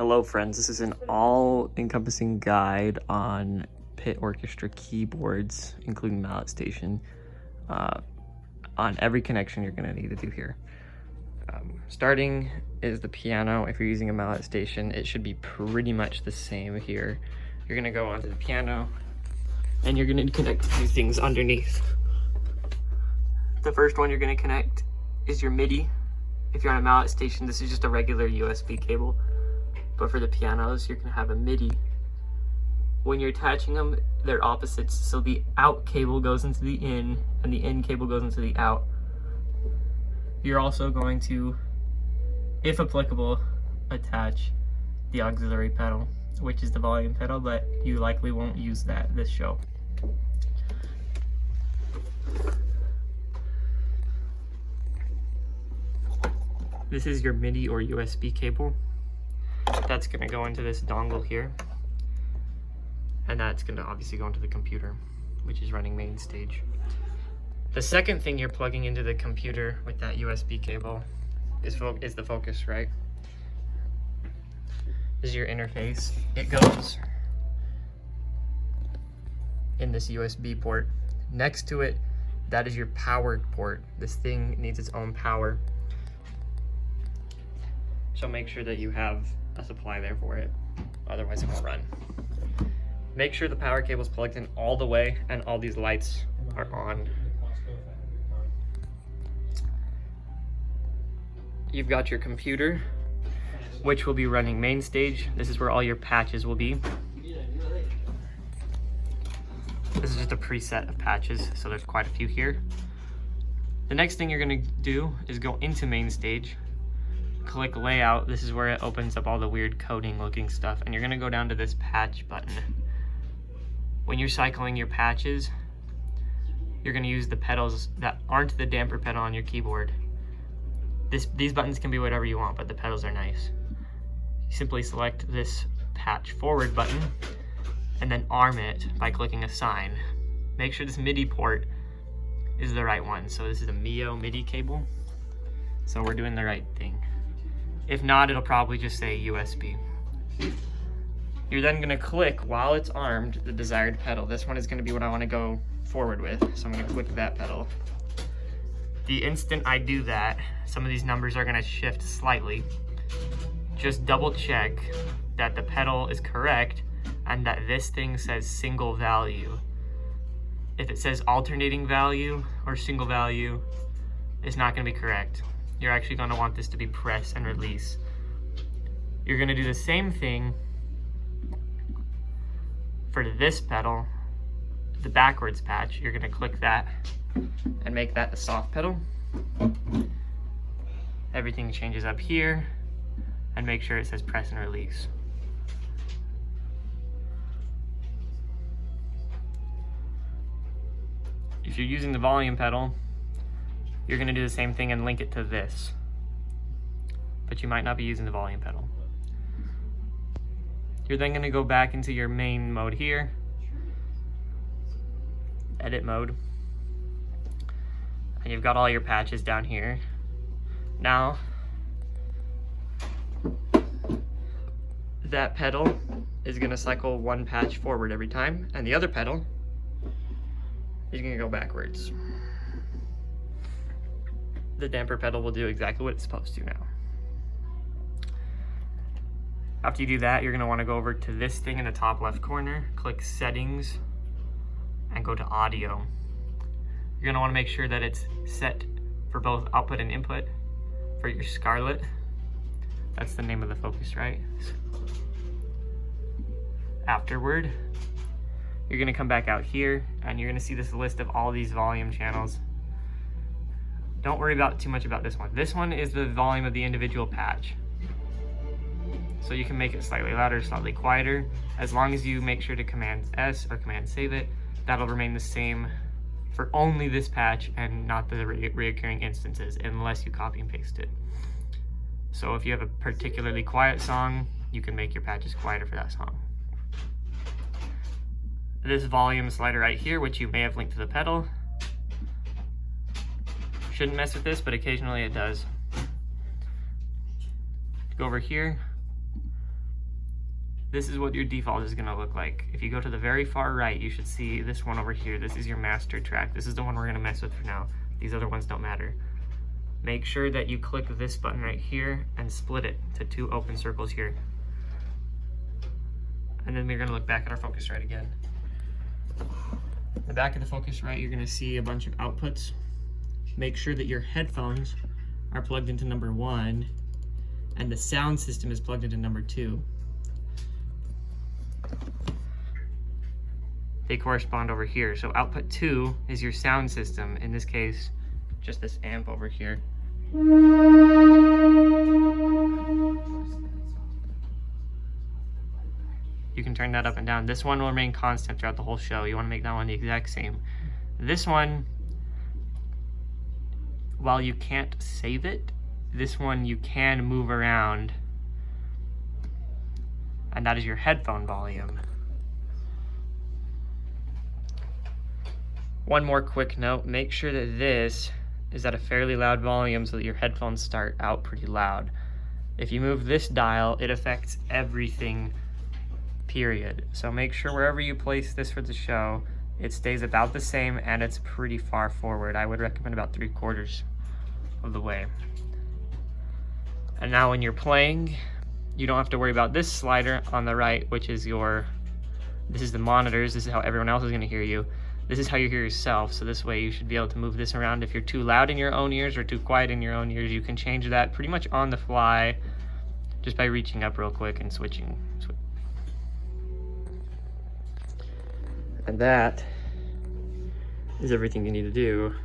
Hello friends, this is an all-encompassing guide on Pit Orchestra keyboards, including mallet station, on every connection you're going to need to do here. Starting is the piano. If you're using a mallet station, it should be pretty much the same here. You're going to go onto the piano, and you're going to connect these things underneath. The first one you're going to connect is your MIDI. If you're on a mallet station, this is just a regular USB cable. But for the pianos, you're gonna have a MIDI. When you're attaching them, they're opposites. So the out cable goes into the in, and the in cable goes into the out. You're also going to, if applicable, attach the auxiliary pedal, which is the volume pedal, but you likely won't use that this show. This is your MIDI or USB cable. That's going to go into this dongle here, and that's going to obviously go into the computer, which is running main stage. The second thing you're plugging into the computer with that USB cable is the focus, right? This is your interface. It goes in this USB port. Next to it, that is your power port. This thing needs its own power. So make sure that you have a supply there for it, otherwise it won't run. Make sure the power cable is plugged in all the way and all these lights are on. You've got your computer, which will be running main stage. This is where all your patches will be. This is just a preset of patches, so there's quite a few here. The next thing you're gonna do is go into main stage. Click layout. This is where it opens up all the weird coding looking stuff, and you're going to go down to this patch button. When you're cycling your patches, you're going to use the pedals that aren't the damper pedal on your keyboard. These buttons can be whatever you want, but the pedals are nice. You simply select this patch forward button and then arm it by clicking assign. Make sure this MIDI port is the right one. So this is a Mio MIDI cable, so we're doing the right thing. If not, it'll probably just say USB. You're then gonna click, while it's armed, the desired pedal. This one is gonna be what I wanna go forward with, so I'm gonna click that pedal. The instant I do that, some of these numbers are gonna shift slightly. Just double check that the pedal is correct and that this thing says single value. If it says alternating value or single value, it's not gonna be correct. You're actually going to want this to be press and release. You're going to do the same thing for this pedal, the backwards patch. You're going to click that and make that a soft pedal. Everything changes up here, and make sure it says press and release. If you're using the volume pedal, you're going to do the same thing and link it to this, but you might not be using the volume pedal. You're then going to go back into your main mode here, edit mode, and you've got all your patches down here. Now, that pedal is going to cycle one patch forward every time, and the other pedal is going to go backwards. The damper pedal will do exactly what it's supposed to now. After you do that, you're going to want to go over to this thing in the top left corner, click settings, and go to audio. You're going to want to make sure that it's set for both output and input for your Scarlett. That's the name of the focus, right? Afterward, you're going to come back out here and you're going to see this list of all these volume channels. Don't worry too much about this one. This one is the volume of the individual patch. So you can make it slightly louder, slightly quieter. As long as you make sure to Command S or Command Save it, that'll remain the same for only this patch and not the reoccurring instances, unless you copy and paste it. So if you have a particularly quiet song, you can make your patches quieter for that song. This volume slider right here, which you may have linked to the pedal, shouldn't mess with this, but occasionally it does. Go over here, this is what your default is gonna look like. If you go to the very far right, you should see this one over here. This is your master track. This is the one we're gonna mess with for now. These other ones don't matter. Make sure that you click this button right here and split it to 2 open circles here. And then we're gonna look back at our Focusrite again. In the back of the Focusrite, you're gonna see a bunch of outputs. Make sure that your headphones are plugged into number 1 and the sound system is plugged into number 2. They correspond over here. So output 2 is your sound system. In this case, just this amp over here. You can turn that up and down. This one will remain constant throughout the whole show. You want to make that one the exact same. This one, while you can't save it, this one you can move around, and that is your headphone volume. One more quick note, make sure that this is at a fairly loud volume so that your headphones start out pretty loud. If you move this dial, it affects everything, period. So make sure wherever you place this for the show, it stays about the same and it's pretty far forward. I would recommend about 3/4 of the way. And now when you're playing, you don't have to worry about this slider on the right, which is this is the monitors, this is how everyone else is gonna hear you. This is how you hear yourself, so this way you should be able to move this around. If you're too loud in your own ears or too quiet in your own ears, you can change that pretty much on the fly just by reaching up real quick and switching. And that is everything you need to do